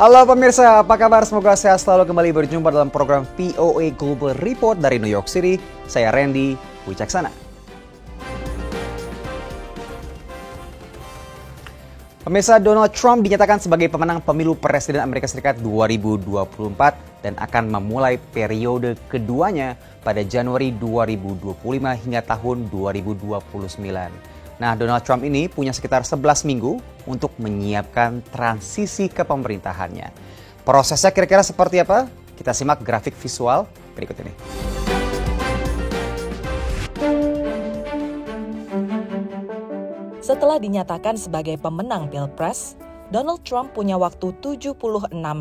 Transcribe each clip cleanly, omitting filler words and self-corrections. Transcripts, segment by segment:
Halo pemirsa, apa kabar? Semoga sehat selalu, kembali berjumpa dalam program VOA Global Report dari New York City. Saya Randy Wicaksana. Pemirsa, Donald Trump dinyatakan sebagai pemenang pemilu Presiden Amerika Serikat 2024 dan akan memulai periode keduanya pada Januari 2025 hingga tahun 2029. Nah, Donald Trump ini punya sekitar 11 minggu untuk menyiapkan transisi ke pemerintahannya. Prosesnya kira-kira seperti apa? Kita simak grafik visual berikut ini. Setelah dinyatakan sebagai pemenang Pilpres, Donald Trump punya waktu 76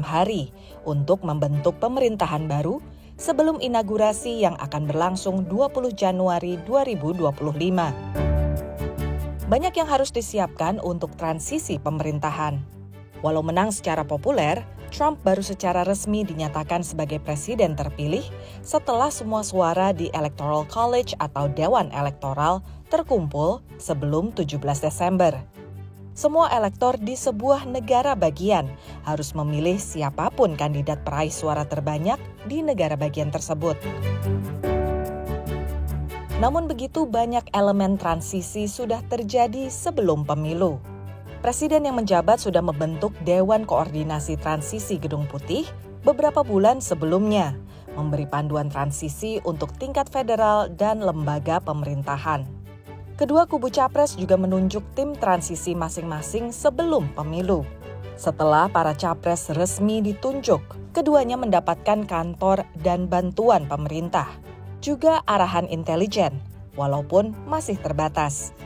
hari untuk membentuk pemerintahan baru sebelum inaugurasi yang akan berlangsung 20 Januari 2025. Banyak yang harus disiapkan untuk transisi pemerintahan. Walau menang secara populer, Trump baru secara resmi dinyatakan sebagai presiden terpilih setelah semua suara di Electoral College atau Dewan Elektoral terkumpul sebelum 17 Desember. Semua elektor di sebuah negara bagian harus memilih siapapun kandidat peraih suara terbanyak di negara bagian tersebut. Namun begitu banyak elemen transisi sudah terjadi sebelum pemilu. Presiden yang menjabat sudah membentuk Dewan Koordinasi Transisi Gedung Putih beberapa bulan sebelumnya, memberi panduan transisi untuk tingkat federal dan lembaga pemerintahan. Kedua kubu capres juga menunjuk tim transisi masing-masing sebelum pemilu. Setelah para capres resmi ditunjuk, keduanya mendapatkan kantor dan bantuan pemerintah, juga arahan intelijen, walaupun masih terbatas.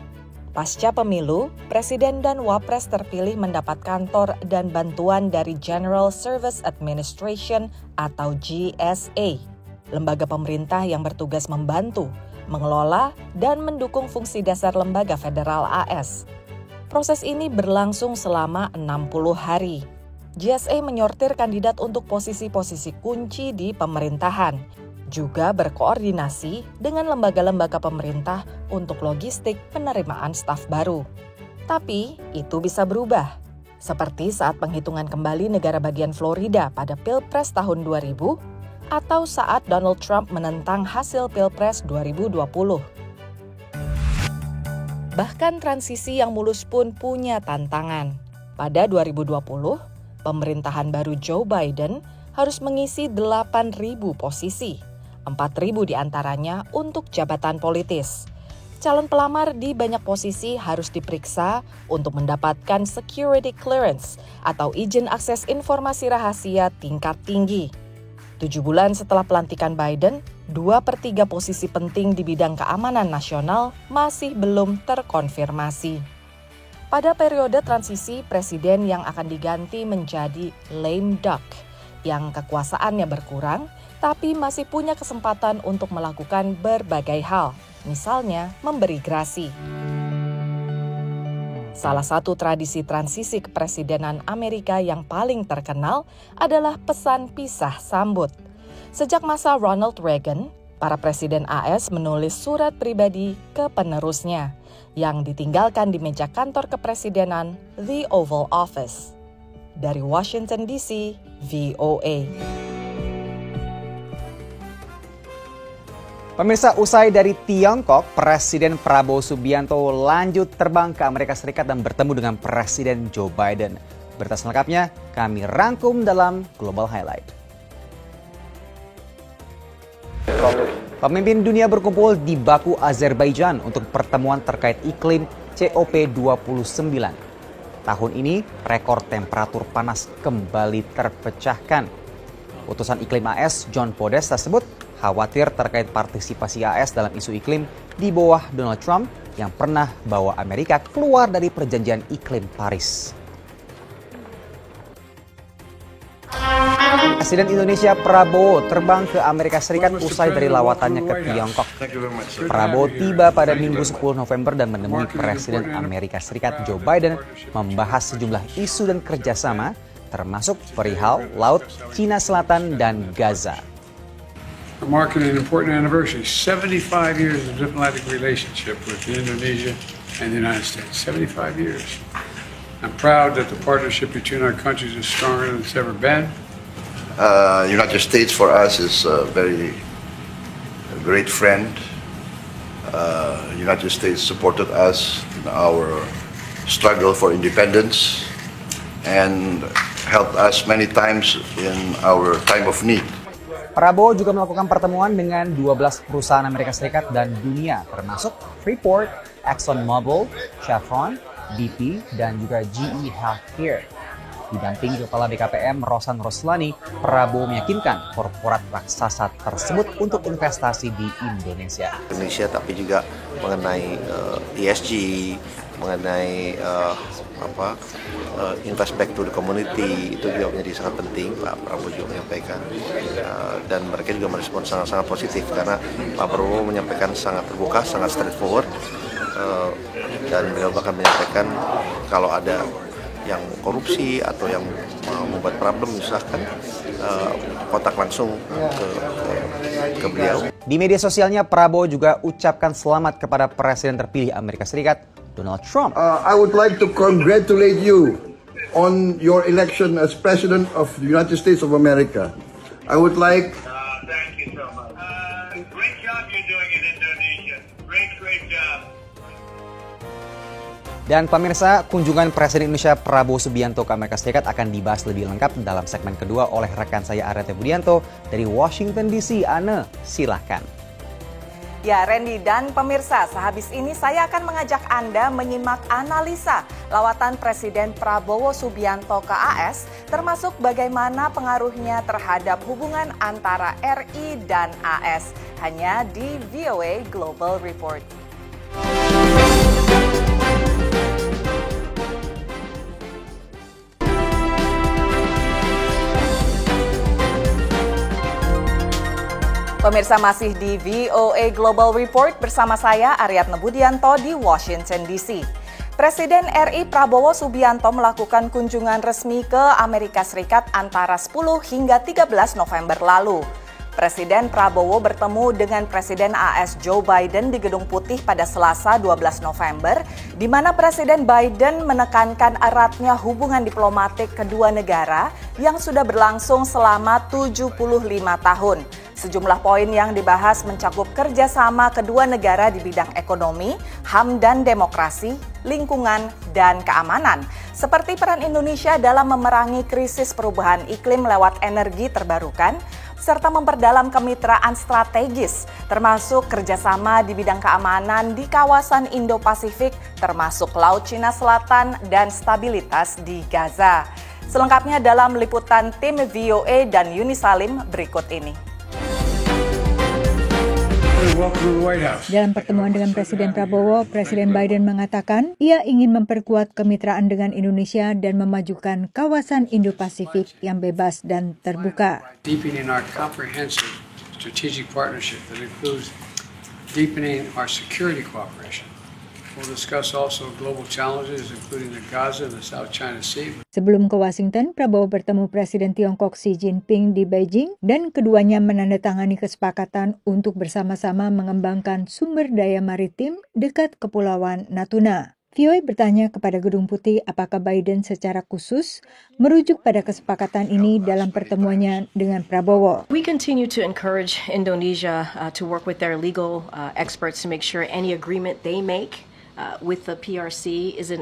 Pasca pemilu, Presiden dan Wapres terpilih mendapat kantor dan bantuan dari General Service Administration atau GSA, lembaga pemerintah yang bertugas membantu, mengelola, dan mendukung fungsi dasar lembaga federal AS. Proses ini berlangsung selama 60 hari. GSA menyortir kandidat untuk posisi-posisi kunci di pemerintahan, juga berkoordinasi dengan lembaga-lembaga pemerintah untuk logistik penerimaan staf baru. Tapi itu bisa berubah, seperti saat penghitungan kembali negara bagian Florida pada Pilpres tahun 2000 atau saat Donald Trump menentang hasil Pilpres 2020. Bahkan transisi yang mulus pun punya tantangan. Pada 2020, pemerintahan baru Joe Biden harus mengisi 8.000 posisi. 4.000 diantaranya untuk jabatan politis. Calon pelamar di banyak posisi harus diperiksa untuk mendapatkan security clearance atau izin akses informasi rahasia tingkat tinggi. 7 bulan setelah pelantikan Biden, 2/3 posisi penting di bidang keamanan nasional masih belum terkonfirmasi. Pada periode transisi, presiden yang akan diganti menjadi lame duck, yang kekuasaannya berkurang, tapi masih punya kesempatan untuk melakukan berbagai hal, misalnya memberi grasi. Salah satu tradisi transisi kepresidenan Amerika yang paling terkenal adalah pesan pisah sambut. Sejak masa Ronald Reagan, para presiden AS menulis surat pribadi ke penerusnya, yang ditinggalkan di meja kantor kepresidenan, The Oval Office. Dari Washington DC, VOA. Pemirsa, usai dari Tiongkok, Presiden Prabowo Subianto lanjut terbang ke Amerika Serikat dan bertemu dengan Presiden Joe Biden. Berita selengkapnya kami rangkum dalam Global Highlight. Pemimpin dunia berkumpul di Baku, Azerbaijan untuk pertemuan terkait iklim COP29. Tahun ini, rekor temperatur panas kembali terpecahkan. Utusan iklim AS John Podesta sebut khawatir terkait partisipasi AS dalam isu iklim di bawah Donald Trump yang pernah bawa Amerika keluar dari perjanjian iklim Paris. Presiden Indonesia Prabowo terbang ke Amerika Serikat usai dari lawatannya ke Tiongkok. Prabowo tiba pada Minggu 10 November dan menemui Presiden Amerika Serikat Joe Biden membahas sejumlah isu dan kerjasama, termasuk perihal Laut Cina Selatan dan Gaza. Marking an important anniversary, 75 years of diplomatic relationship with Indonesia and the United States. 75 years. I'm proud that the partnership between our countries is stronger than it's ever been. United States for us is a very great friend. United States supported us in our struggle for independence and helped us many times in our time of need. Prabowo juga melakukan pertemuan dengan 12 perusahaan Amerika Serikat dan dunia, termasuk Freeport, ExxonMobil, Chevron, BP, dan juga GE Healthcare. Didampingi Kepala BKPM Rosan Roslani, Prabowo meyakinkan korporat raksasa tersebut untuk investasi di Indonesia. Tapi juga mengenai ESG, mengenai invest back to the community, itu juga menjadi sangat penting. Pak Prabowo juga menyampaikan, dan mereka juga merespon sangat-sangat positif karena Pak Prabowo menyampaikan sangat terbuka, sangat straightforward, dan beliau bahkan menyampaikan kalau ada yang korupsi atau yang membuat problem, misalkan kontak langsung ke beliau. Di media sosialnya, Prabowo juga ucapkan selamat kepada Presiden terpilih Amerika Serikat, Donald Trump. I would like to congratulate you on your election as President of the United States of America. I would like... Thank you so much. Great job you're doing in Indonesia. Great job. Dan pemirsa, kunjungan Presiden Indonesia Prabowo Subianto ke Amerika Serikat akan dibahas lebih lengkap dalam segmen kedua oleh rekan saya Arya Budianto dari Washington DC. Ane, silahkan. Ya, Randy dan pemirsa, sehabis ini saya akan mengajak Anda menyimak analisa lawatan Presiden Prabowo Subianto ke AS, termasuk bagaimana pengaruhnya terhadap hubungan antara RI dan AS, hanya di VOA Global Report. Pemirsa, masih di VOA Global Report bersama saya Aryatna Budianto di Washington DC. Presiden RI Prabowo Subianto melakukan kunjungan resmi ke Amerika Serikat antara 10 hingga 13 November lalu. Presiden Prabowo bertemu dengan Presiden AS Joe Biden di Gedung Putih pada Selasa 12 November, di mana Presiden Biden menekankan eratnya hubungan diplomatik kedua negara yang sudah berlangsung selama 75 tahun. Sejumlah poin yang dibahas mencakup kerjasama kedua negara di bidang ekonomi, HAM dan demokrasi, lingkungan, dan keamanan, seperti peran Indonesia dalam memerangi krisis perubahan iklim lewat energi terbarukan, serta memperdalam kemitraan strategis, termasuk kerjasama di bidang keamanan di kawasan Indo-Pasifik, termasuk Laut Cina Selatan dan stabilitas di Gaza. Selengkapnya dalam liputan tim VOA dan Yuni Salim berikut ini. Dalam pertemuan dengan Presiden Prabowo, Presiden Biden mengatakan ia ingin memperkuat kemitraan dengan Indonesia dan memajukan kawasan Indo-Pasifik yang bebas dan terbuka. Deepening our comprehensive strategic partnership that includes deepening our security cooperation. We'll discuss also global challenges including the Gaza and the South China Sea. Sebelum ke Washington, Prabowo bertemu Presiden Tiongkok Xi Jinping di Beijing dan keduanya menandatangani kesepakatan untuk bersama-sama mengembangkan sumber daya maritim dekat Kepulauan Natuna. VOA bertanya kepada Gedung Putih apakah Biden secara khusus merujuk pada kesepakatan ini dalam pertemuannya dengan Prabowo. We continue to encourage Indonesia to work with their legal experts to make sure any agreement they make with the PRC is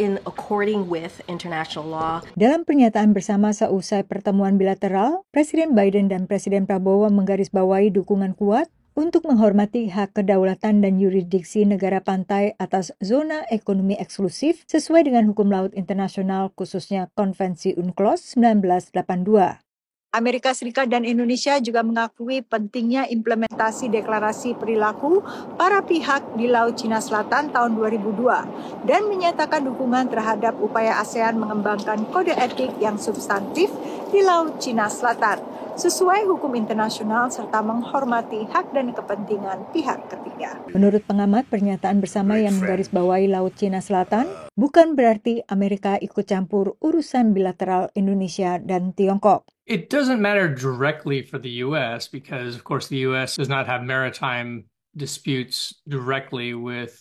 in according with international law. Dalam pernyataan bersama seusai pertemuan bilateral, Presiden Biden dan Presiden Prabowo menggarisbawahi dukungan kuat untuk menghormati hak kedaulatan dan yurisdiksi negara pantai atas zona ekonomi eksklusif sesuai dengan hukum laut internasional, khususnya Konvensi UNCLOS 1982. Amerika Serikat dan Indonesia juga mengakui pentingnya implementasi deklarasi perilaku para pihak di Laut Cina Selatan tahun 2002 dan menyatakan dukungan terhadap upaya ASEAN mengembangkan kode etik yang substantif di Laut Cina Selatan sesuai hukum internasional serta menghormati hak dan kepentingan pihak ketiga. Menurut pengamat, pernyataan bersama yang menggarisbawahi Laut Cina Selatan bukan berarti Amerika ikut campur urusan bilateral Indonesia dan Tiongkok. It doesn't matter directly for the U.S. because, of course, the U.S. does not have maritime disputes directly with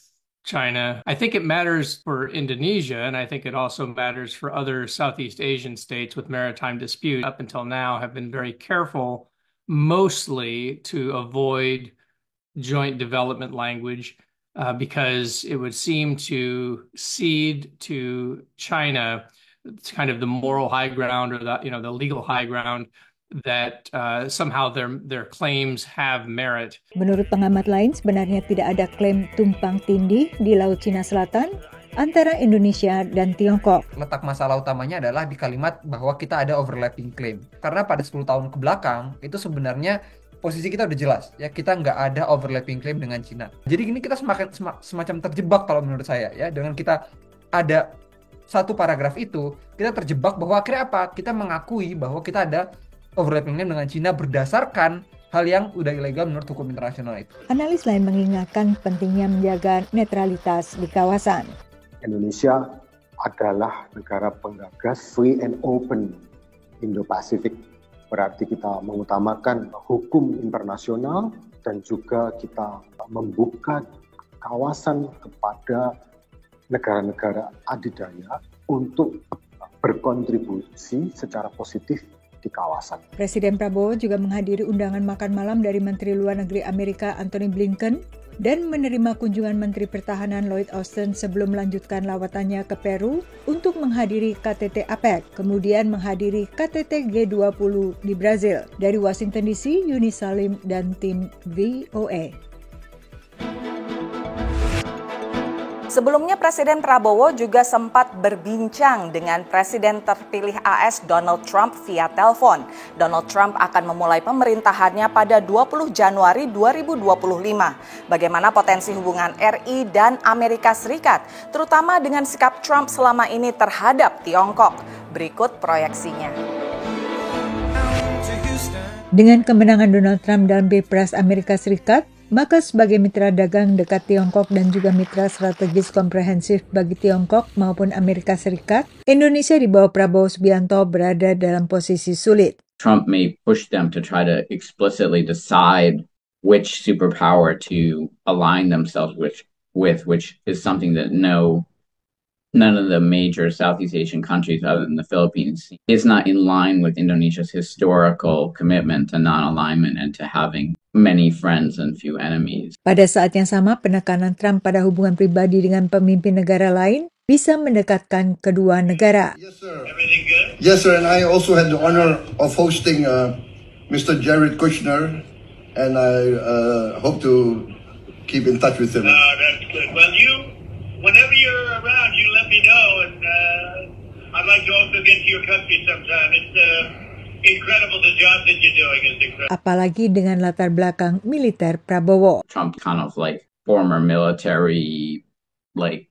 China. I think it matters for Indonesia, and I think it also matters for other Southeast Asian states with maritime dispute. Up until now, have been very careful, mostly to avoid joint development language, because it would seem to cede to China kind of the moral high ground, or the legal high ground, that somehow their claims have merit. Menurut pengamat lain, sebenarnya tidak ada klaim tumpang tindih di Laut Cina Selatan antara Indonesia dan Tiongkok. Letak masalah utamanya adalah di kalimat bahwa kita ada overlapping claim. Karena pada 10 tahun ke belakang, itu sebenarnya posisi kita udah jelas. Ya, kita nggak ada overlapping claim dengan Cina. Jadi ini kita semacam terjebak kalau menurut saya. Ya, dengan kita ada satu paragraf itu, kita terjebak bahwa akhirnya apa? Kita mengakui bahwa kita ada overlapping claim dengan Cina berdasarkan hal yang udah ilegal menurut hukum internasional itu. Analis lain mengingatkan pentingnya menjaga netralitas di kawasan. Indonesia adalah negara penggagas free and open Indo-Pasifik. Berarti kita mengutamakan hukum internasional dan juga kita membuka kawasan kepada negara-negara adidaya untuk berkontribusi secara positif di kawasan. Presiden Prabowo juga menghadiri undangan makan malam dari Menteri Luar Negeri Amerika Antony Blinken dan menerima kunjungan Menteri Pertahanan Lloyd Austin sebelum melanjutkan lawatannya ke Peru untuk menghadiri KTT APEC, kemudian menghadiri KTT G20 di Brazil. Dari Washington DC, Yuni Salim dan tim VOA. Sebelumnya Presiden Prabowo juga sempat berbincang dengan Presiden terpilih AS Donald Trump via telepon. Donald Trump akan memulai pemerintahannya pada 20 Januari 2025. Bagaimana potensi hubungan RI dan Amerika Serikat, terutama dengan sikap Trump selama ini terhadap Tiongkok? Berikut proyeksinya. Dengan kemenangan Donald Trump dalam Pilpres Amerika Serikat, maka sebagai mitra dagang dekat Tiongkok dan juga mitra strategis komprehensif bagi Tiongkok maupun Amerika Serikat, Indonesia di bawah Prabowo Subianto berada dalam posisi sulit. Trump may push them to try to explicitly decide which superpower to align themselves with, which is something that none of the major Southeast Asian countries other than the Philippines is not in line with Indonesia's historical commitment to non-alignment and to having many friends and few enemies. Pada saat yang sama, penekanan Trump pada hubungan pribadi dengan pemimpin negara lain bisa mendekatkan kedua negara. Yes, sir. Everything good? Yes, sir. And I also had the honor of hosting Mr. Jared Kushner, and I hope to keep in touch with him. That's good. Well, whenever you're around, you let me know, and I'd like to also get to your country sometime. It's incredible, the job that you're doing is incredible. Apalagi dengan latar belakang militer Prabowo. Trump kind of like former military, like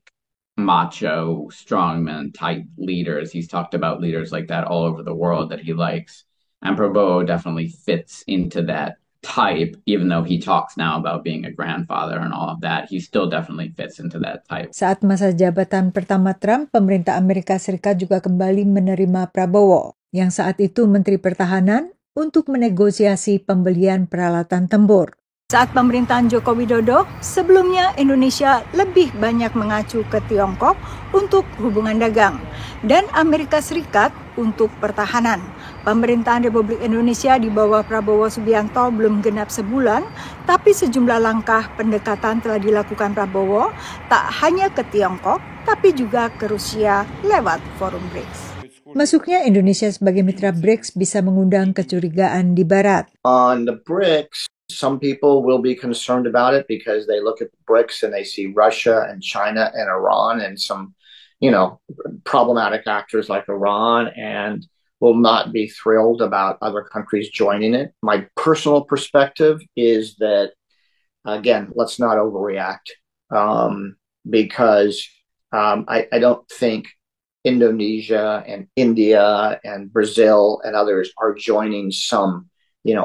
macho, strongman type leaders. He's talked about leaders like that all over the world that he likes. And Prabowo definitely fits into that type, even though he talks now about being a grandfather and all of that, he still definitely fits into that type. Saat masa jabatan pertama Trump, pemerintah Amerika Serikat juga kembali menerima Prabowo, yang saat itu Menteri Pertahanan, untuk menegosiasi pembelian peralatan tempur. Saat pemerintahan Joko Widodo, sebelumnya Indonesia lebih banyak mengacu ke Tiongkok untuk hubungan dagang dan Amerika Serikat untuk pertahanan. Pemerintahan Republik Indonesia di bawah Prabowo Subianto belum genap sebulan, tapi sejumlah langkah pendekatan telah dilakukan Prabowo tak hanya ke Tiongkok, tapi juga ke Rusia lewat forum BRICS. Masuknya Indonesia sebagai mitra BRICS bisa mengundang kecurigaan di Barat. On the BRICS, some people will be concerned about it because they look at the BRICS and they see Russia and China and Iran and some, problematic actors like Iran, and will not be thrilled about other countries joining it. My personal perspective is that, again, let's not overreact, because I don't think Indonesia and India and Brazil and others are joining some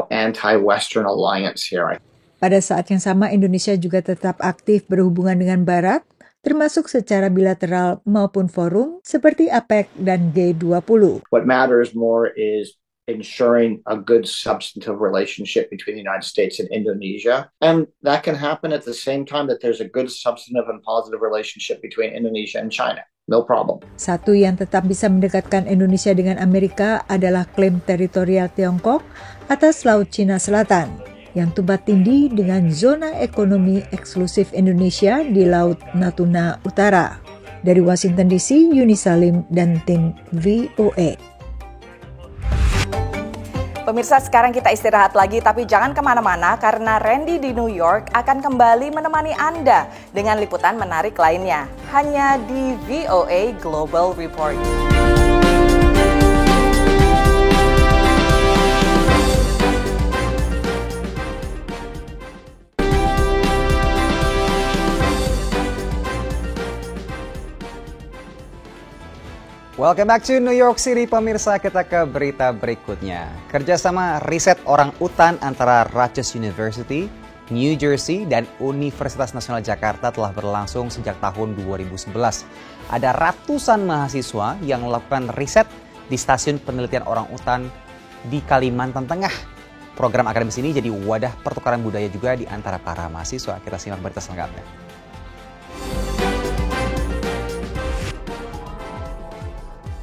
anti-Western alliance here. Pada saat yang sama, Indonesia juga tetap aktif berhubungan dengan Barat, termasuk secara bilateral maupun forum seperti APEC dan G20. What matters more is ensuring a good substantive relationship between the United States and Indonesia. And that can happen at the same time that there's a good substantive and positive relationship between Indonesia and China. No problem. Satu yang tetap bisa mendekatkan Indonesia dengan Amerika adalah klaim teritorial Tiongkok atas Laut Cina Selatan yang tumpang tindih dengan zona ekonomi eksklusif Indonesia di Laut Natuna Utara. Dari Washington DC, Yuni Salim dan tim VOA. Pemirsa, sekarang kita istirahat lagi, tapi jangan kemana-mana karena Randy di New York akan kembali menemani Anda dengan liputan menarik lainnya. Hanya di VOA Global Report. Welcome back to New York City, pemirsa. Kita ke berita berikutnya. Kerjasama riset orang utan antara Rutgers University, New Jersey, dan Universitas Nasional Jakarta telah berlangsung sejak tahun 2011. Ada ratusan mahasiswa yang melakukan riset di Stasiun Penelitian Orang Utan di Kalimantan Tengah. Program akademis ini jadi wadah pertukaran budaya juga di antara para mahasiswa. Kita simak berita selengkapnya.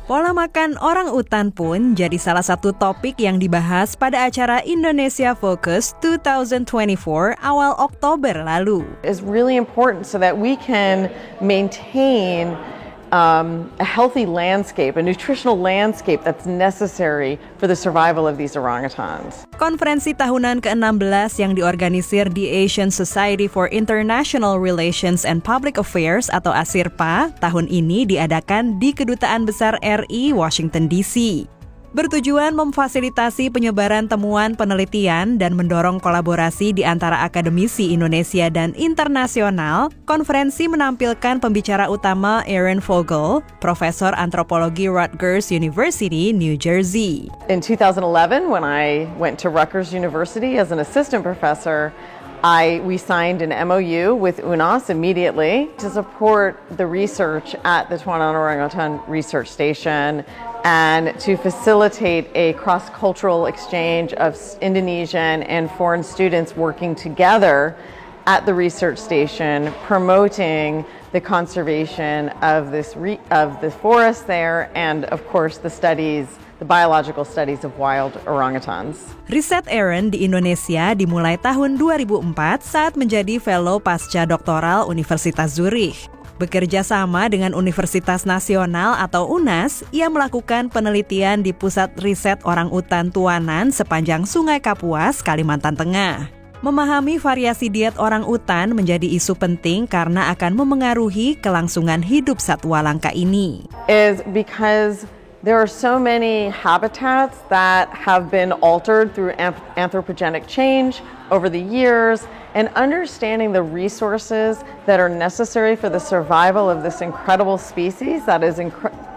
Pola makan orang utan pun jadi salah satu topik yang dibahas pada acara Indonesia Focus 2024 awal Oktober lalu. It's really important so that we can maintain a healthy landscape, a nutritional landscape that's necessary for the survival of these orangutans. Konferensi tahunan ke-16 yang diorganisir di Asian Society for International Relations and Public Affairs atau ASIRPA tahun ini diadakan di Kedutaan Besar RI Washington DC. Bertujuan memfasilitasi penyebaran temuan penelitian dan mendorong kolaborasi di antara akademisi Indonesia dan internasional, konferensi menampilkan pembicara utama Aaron Fogel, Profesor Antropologi Rutgers University, New Jersey. In 2011, when I went to Rutgers University as an assistant professor, we signed an MOU with UNAS immediately to support the research at the Tuanan Orangutan Research Station and to facilitate a cross-cultural exchange of Indonesian and foreign students working together at the research station, promoting the conservation of the forest there and, of course, the biological studies of wild orangutans. Riset Aaron di Indonesia dimulai tahun 2004 saat menjadi fellow pasca doktoral Universitas Zurich. Bekerja sama dengan Universitas Nasional atau UNAS, ia melakukan penelitian di Pusat Riset Orang Utan Tuanan sepanjang Sungai Kapuas, Kalimantan Tengah. Memahami variasi diet orang utan menjadi isu penting karena akan memengaruhi kelangsungan hidup satwa langka ini. Is because there are so many habitats that have been altered through anthropogenic change over the years, and understanding the resources that are necessary for the survival of this incredible species that is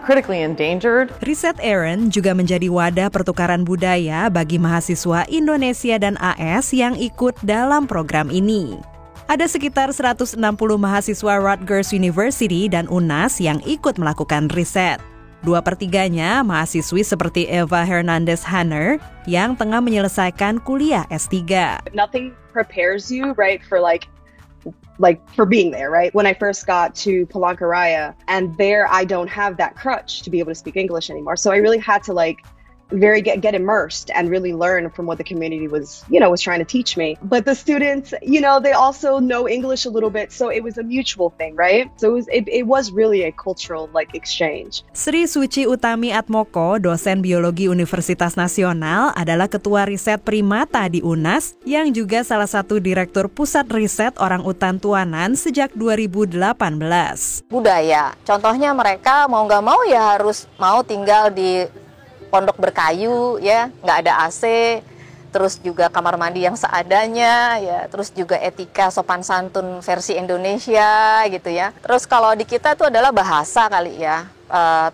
critically endangered. Riset Aaron juga menjadi wadah pertukaran budaya bagi mahasiswa Indonesia dan AS yang ikut dalam program ini. Ada sekitar 160 mahasiswa Rutgers University dan UNAS yang ikut melakukan riset. 2/3 mahasiswi seperti Eva Hernandez Hanner yang tengah menyelesaikan kuliah S3. Nothing prepares you, right, for like for being there, right? When I first got to Palangkaraya, and there I don't have that crutch to be able to speak English anymore. So I really had to get immersed and really learn from what the community was trying to teach me. But the students, they also know English a little bit, so it was a mutual thing, right? So it was really a cultural exchange. Sri Suci Utami Atmoko, dosen biologi Universitas Nasional, adalah ketua riset primata di UNAS yang juga salah satu direktur pusat riset orang utan Tuanan sejak 2018. Budaya, contohnya mereka mau nggak mau ya harus mau tinggal di pondok berkayu, ya, nggak ada AC, terus juga kamar mandi yang seadanya, ya, terus juga etika sopan santun versi Indonesia, gitu ya. Terus kalau di kita itu adalah bahasa kali ya,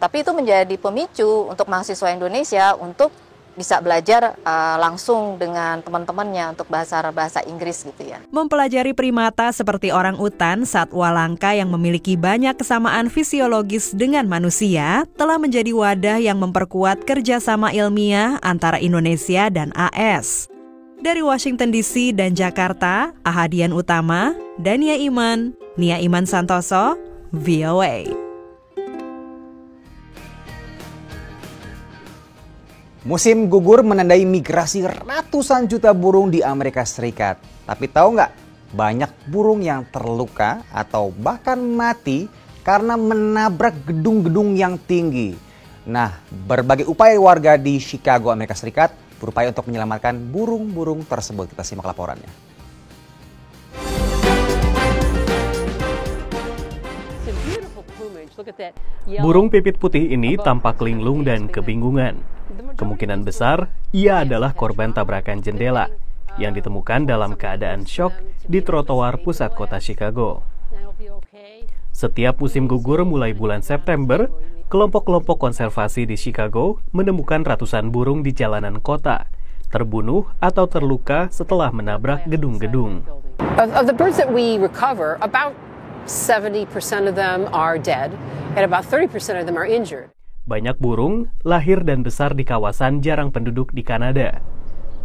tapi itu menjadi pemicu untuk mahasiswa Indonesia untuk bisa belajar langsung dengan teman-temannya untuk bahasa Inggris gitu ya. Mempelajari primata seperti orang utan, satwa langka yang memiliki banyak kesamaan fisiologis dengan manusia telah menjadi wadah yang memperkuat kerjasama ilmiah antara Indonesia dan AS. Dari Washington DC dan Jakarta, Ahadian Utama, Dania Iman, Nia Iman Santoso, VOA. Musim gugur menandai migrasi ratusan juta burung di Amerika Serikat. Tapi tahu nggak, banyak burung yang terluka atau bahkan mati karena menabrak gedung-gedung yang tinggi. Nah, berbagai upaya warga di Chicago, Amerika Serikat berupaya untuk menyelamatkan burung-burung tersebut. Kita simak laporannya. Burung pipit putih ini tampak linglung dan kebingungan. Kemungkinan besar, ia adalah korban tabrakan jendela yang ditemukan dalam keadaan syok di trotoar pusat kota Chicago. Setiap musim gugur mulai bulan September, kelompok-kelompok konservasi di Chicago menemukan ratusan burung di jalanan kota, terbunuh atau terluka setelah menabrak gedung-gedung. Of the birds that we recover, about 70% of them are dead and about 30% of them are injured. Banyak burung lahir dan besar di kawasan jarang penduduk di Kanada.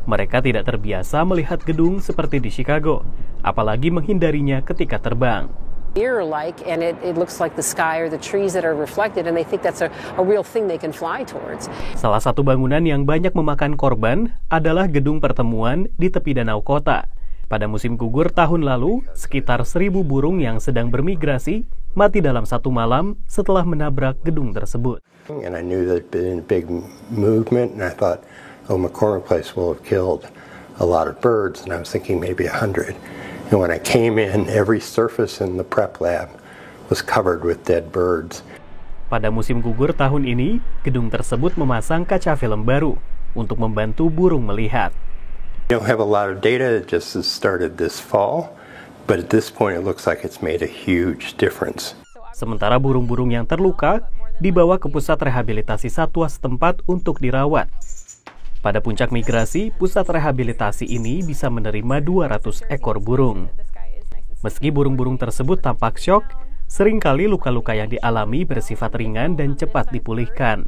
Mereka tidak terbiasa melihat gedung seperti di Chicago, apalagi menghindarinya ketika terbang. Ear-like, and it looks like the sky or the trees that are reflected, and they think that's a real thing they can fly towards. Salah satu bangunan yang banyak memakan korban adalah gedung pertemuan di tepi danau kota. Pada musim gugur tahun lalu, sekitar 1.000 burung yang sedang bermigrasi mati dalam satu malam setelah menabrak gedung tersebut. And I knew there'd been a big movement, and I thought, oh, McCormick Place will have killed a lot of birds, and I was thinking maybe 100. And when I came in, every surface in the prep lab was covered with dead birds. Pada musim gugur tahun ini, gedung tersebut memasang kaca film baru untuk membantu burung melihat. We don't have a lot of data, it just started this fall, but at this point it looks like it's made a huge difference. Sementara burung-burung yang terluka dibawa ke pusat rehabilitasi satwa setempat untuk dirawat. Pada puncak migrasi, pusat rehabilitasi ini bisa menerima 200 ekor burung. Meski burung-burung tersebut tampak syok, seringkali luka-luka yang dialami bersifat ringan dan cepat dipulihkan.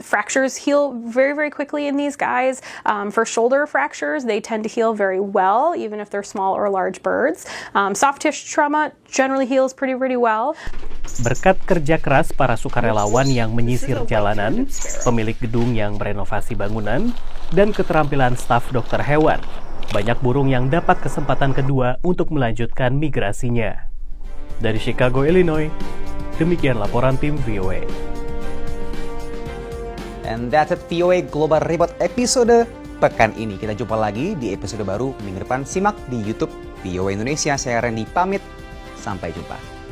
Fractures heal very, very quickly in these guys. For shoulder fractures, they tend to heal very well, even if they're small or large birds. Soft tissue trauma generally heals pretty well. Berkat kerja keras para sukarelawan yang menyisir jalanan, pemilik gedung yang merenovasi bangunan, dan keterampilan staf dokter hewan, banyak burung yang dapat kesempatan kedua untuk melanjutkan migrasinya. Dari Chicago, Illinois, demikian laporan tim VOA. And that's it, VOA Global Report episode pekan ini. Kita jumpa lagi di episode baru minggu depan. Simak di YouTube VOA Indonesia. Saya Randy pamit. Sampai jumpa.